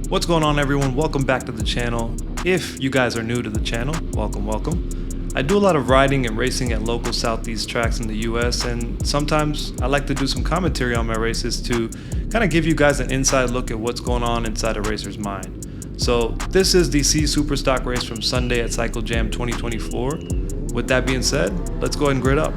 What's going on, everyone? Welcome back to the channel. If you guys are new to the channel, welcome. I do a lot of riding and racing at local Southeast tracks in the US, and sometimes I like to do some commentary on my races to kind of give you guys an inside look at what's going on inside a racer's mind. So this is the C Superstock race from Sunday at Cycle Jam 2024. With that being said, let's go ahead and grid up.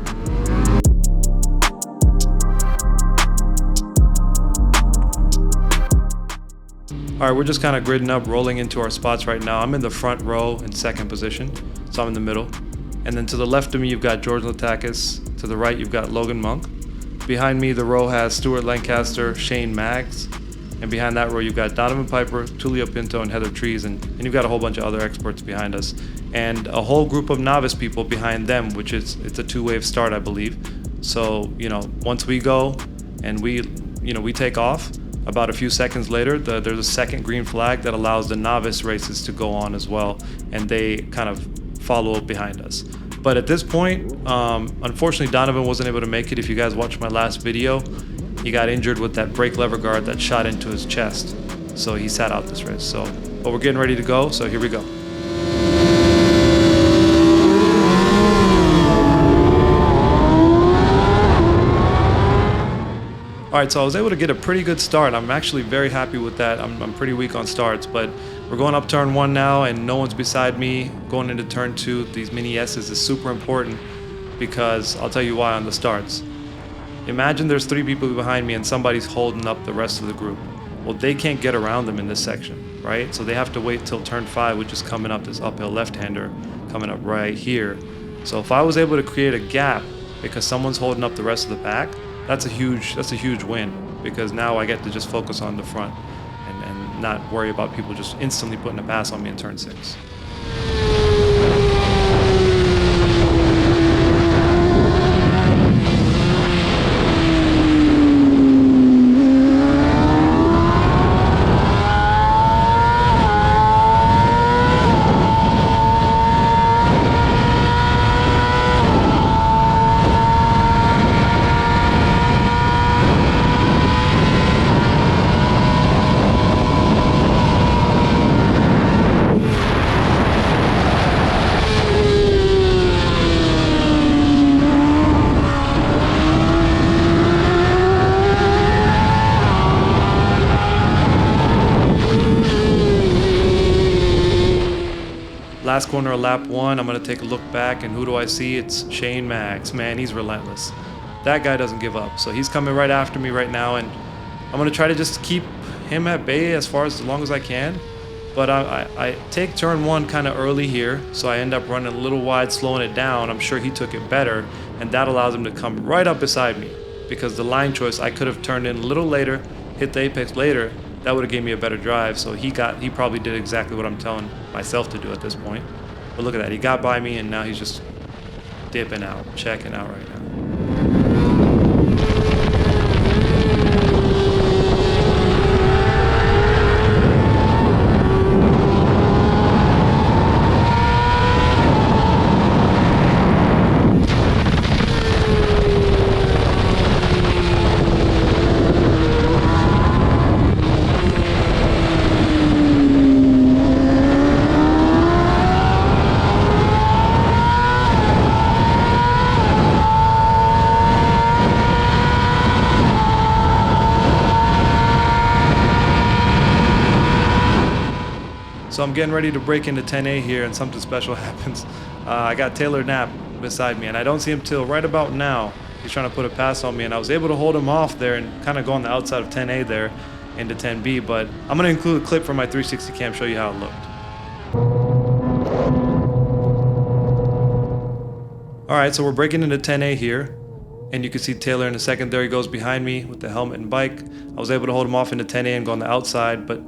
Alright, we're just kind of gridding up, rolling into our spots right now. I'm in the front row in second position, so I'm in the middle. And then to the left of me, you've got George Latakis. To the right, you've got Logan Monk. Behind me, the row has Stuart Lancaster, Shane Maggs. And behind that row, you've got Donovan Piper, Tulio Pinto, and Heather Trees. And you've got a whole bunch of other experts behind us. And a whole group of novice people behind them, which is, it's a two-wave start, I believe. So, once we go and we take off, about a few seconds later, there's a second green flag that allows the novice races to go on as well, and they kind of follow up behind us. But at this point, unfortunately, Donovan wasn't able to make it. If you guys watched my last video, he got injured with that brake lever guard that shot into his chest, so he sat out this race. But we're getting ready to go, so here we go. Alright, so I was able to get a pretty good start. I'm actually very happy with that. I'm pretty weak on starts, but we're going up turn 1 now and no one's beside me. Going into turn 2, these mini S's is super important because I'll tell you why on the starts. Imagine there's 3 people behind me and somebody's holding up the rest of the group. Well, they can't get around them in this section, right? So they have to wait till turn 5, which is coming up, this uphill left-hander coming up right here. So if I was able to create a gap because someone's holding up the rest of the pack, that's a huge win, because now I get to just focus on the front and not worry about people just instantly putting a pass on me in turn 6. Last corner of lap 1, I'm going to take a look back, and who do I see? It's Shane Maggs. Man, he's relentless. That guy doesn't give up. So he's coming right after me right now, and I'm going to try to just keep him at bay as long as I can. But I take turn 1 kind of early here, so I end up running a little wide, slowing it down. I'm sure he took it better, and that allows him to come right up beside me, because the line choice, I could have turned in a little later, hit the apex later. That would have gave me a better drive, so he probably did exactly what I'm telling myself to do at this point. But look at that, he got by me and now he's just dipping out, checking out right now. So I'm getting ready to break into 10A here, and something special happens. I got Taylor Knapp beside me, and I don't see him till right about now. He's trying to put a pass on me, and I was able to hold him off there and kind of go on the outside of 10A there into 10B, but I'm going to include a clip from my 360 cam, show you how it looked. Alright, so we're breaking into 10A here, and you can see Taylor in a second there. He goes behind me with the helmet and bike. I was able to hold him off into 10A and go on the outside, but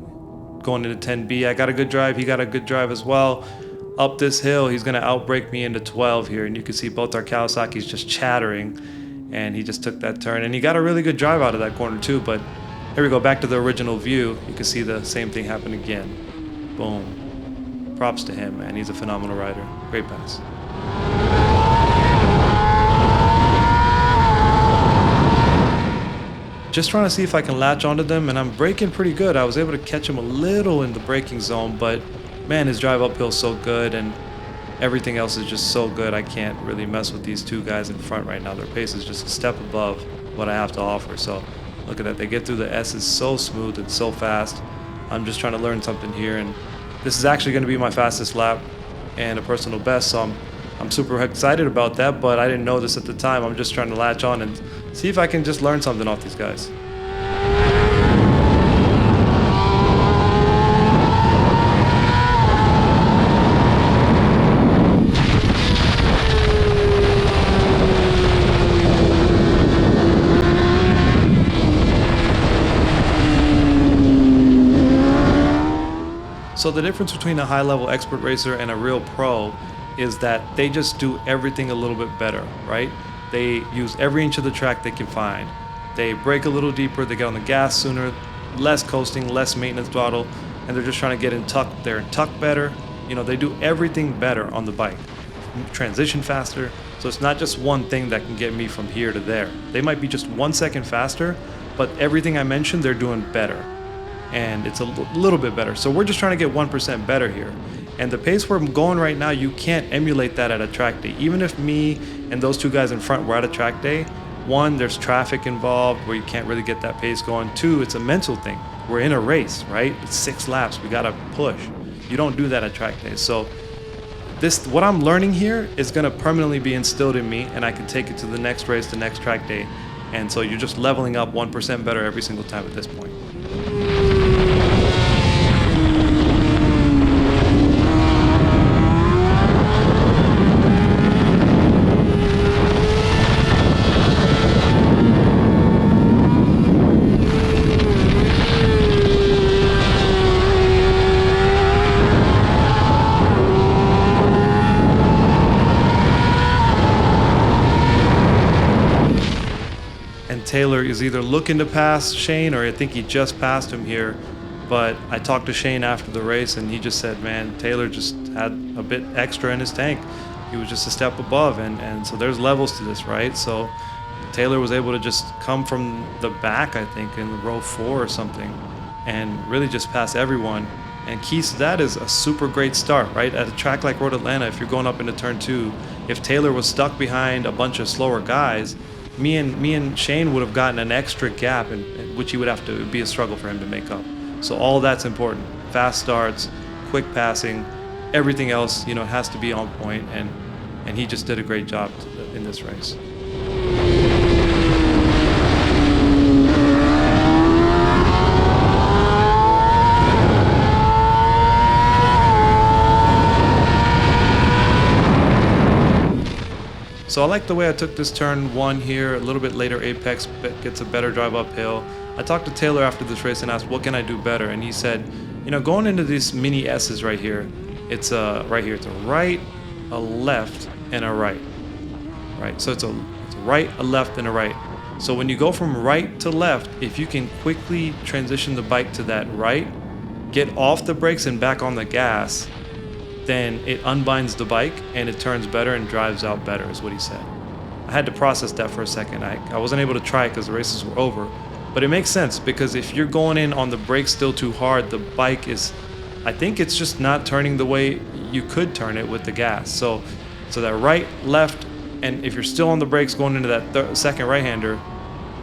going into 10B, I got a good drive, he got a good drive as well. Up this hill, he's going to outbrake me into 12 here, and you can see both our Kawasaki's just chattering, and he just took that turn, and he got a really good drive out of that corner too. But here we go, back to the original view. You can see the same thing happen again. Boom. Props to him, man. He's a phenomenal rider. Great pass. just trying to see if I can latch onto them, and I'm braking pretty good. I was able to catch him a little in the braking zone, but man, his drive uphill is so good, and everything else is just so good. I can't really mess with these two guys in front right now. Their pace is just a step above what I have to offer. So look at that. They get through the S's so smooth and so fast. I'm just trying to learn something here, and this is actually going to be my fastest lap and a personal best, so I'm super excited about that, but I didn't know this at the time. I'm just trying to latch on and see if I can just learn something off these guys. So the difference between a high-level expert racer and a real pro is that they just do everything a little bit better, right? They use every inch of the track they can find. They brake a little deeper, they get on the gas sooner, less coasting, less maintenance throttle, and they're just trying to get in tuck. They're in tuck better. You know, they do everything better on the bike. Transition faster, so it's not just one thing that can get me from here to there. They might be just 1 second faster, but everything I mentioned, they're doing better. And it's a little bit better. So we're just trying to get 1% better here. And the pace where I'm going right now, you can't emulate that at a track day. Even if me and those two guys in front were at a track day, one, there's traffic involved where you can't really get that pace going. Two, it's a mental thing. We're in a race, right? It's 6 laps, we gotta push. You don't do that at track days. So what I'm learning here is gonna permanently be instilled in me, and I can take it to the next race, the next track day. And so you're just leveling up 1% better every single time at this point. Taylor is either looking to pass Shane, or I think he just passed him here, but I talked to Shane after the race and he just said, man, Taylor just had a bit extra in his tank. He was just a step above, and so there's levels to this, right? So Taylor was able to just come from the back, I think, in row 4 or something, and really just pass everyone. And keys to that is a super great start, right? At a track like Road Atlanta, if you're going up into turn 2, if Taylor was stuck behind a bunch of slower guys, me and Shane would have gotten an extra gap, which he would have to be a struggle for him to make up. So all that's important. Fast starts, quick passing, everything else, you know, has to be on point, and he just did a great job in this race. So I like the way I took this turn 1 here, a little bit later apex, gets a better drive uphill. I talked to Taylor after this race and asked, what can I do better? And he said, you know, going into these mini S's right here, it's right here, it's a right, a left, and a right. Right, so it's a right, a left, and a right. So when you go from right to left, if you can quickly transition the bike to that right, get off the brakes and back on the gas, then it unbinds the bike and it turns better and drives out better, is what he said. I had to process that for a second. I wasn't able to try it because the races were over, but it makes sense, because if you're going in on the brakes still too hard, the bike is, I think it's just not turning the way you could turn it with the gas. So that right, left, and if you're still on the brakes going into that second right-hander,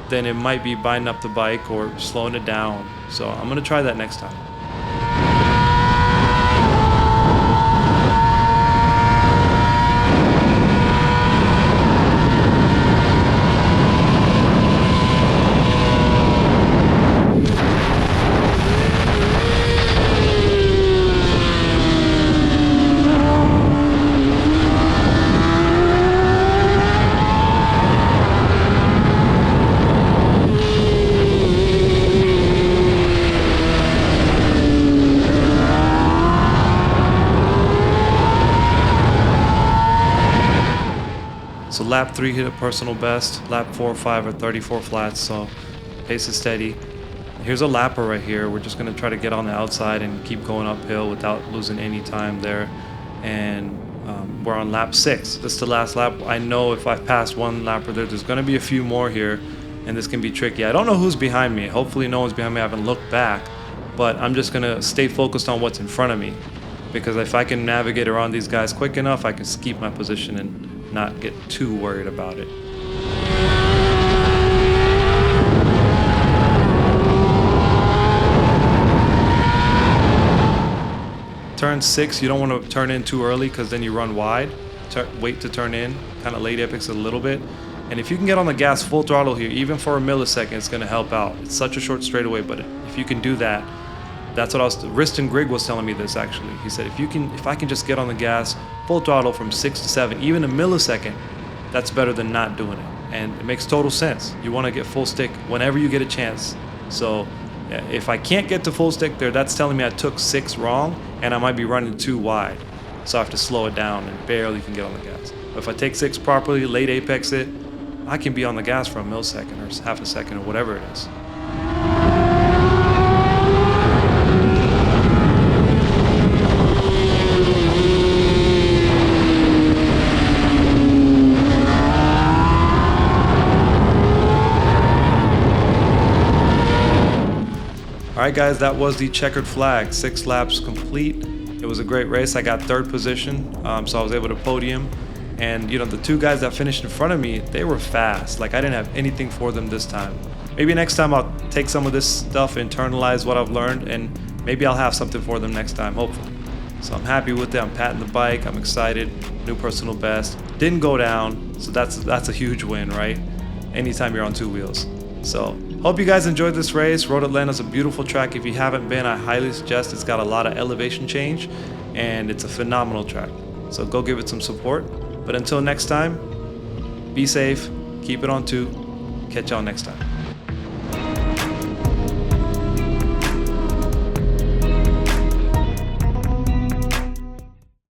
then it might be binding up the bike or slowing it down. So I'm gonna try that next time. So lap 3 hit a personal best, lap 4, 5 are 34 flats, so pace is steady. Here's a lapper right here. We're just gonna try to get on the outside and keep going uphill without losing any time there. And we're on lap 6. This is the last lap. I know if I pass one lapper there's gonna be a few more here, and this can be tricky. I don't know who's behind me. Hopefully no one's behind me. I haven't looked back, but I'm just gonna stay focused on what's in front of me, because if I can navigate around these guys quick enough, I can keep my position and not get too worried about it. Turn 6, you don't want to turn in too early because then you run wide. Wait to turn in, kind of late apex a little bit. And if you can get on the gas full throttle here, even for a millisecond, it's going to help out. It's such a short straightaway, but if you can do that, that's what Riston Grigg was telling me this actually. He said if I can just get on the gas full throttle from 6 to 7, even a millisecond, that's better than not doing it. And it makes total sense. You want to get full stick whenever you get a chance. So if I can't get to full stick there, that's telling me I took 6 wrong and I might be running too wide. So I have to slow it down and barely can get on the gas. But if I take 6 properly, late apex it, I can be on the gas for a millisecond or half a second or whatever it is. Alright guys, that was the checkered flag. 6 laps complete. It was a great race. I got 3rd position, so I was able to podium. And you know, the 2 guys that finished in front of me, they were fast. Like I didn't have anything for them this time. Maybe next time I'll take some of this stuff, internalize what I've learned, and maybe I'll have something for them next time, hopefully. So I'm happy with it. I'm patting the bike. I'm excited. New personal best. Didn't go down, so that's a huge win, right? Anytime you're on 2 wheels. So hope you guys enjoyed this race. Road Atlanta's a beautiful track. If you haven't been, I highly suggest. It's got a lot of elevation change, and it's a phenomenal track. So go give it some support. But until next time, be safe, keep it on 2. Catch y'all next time.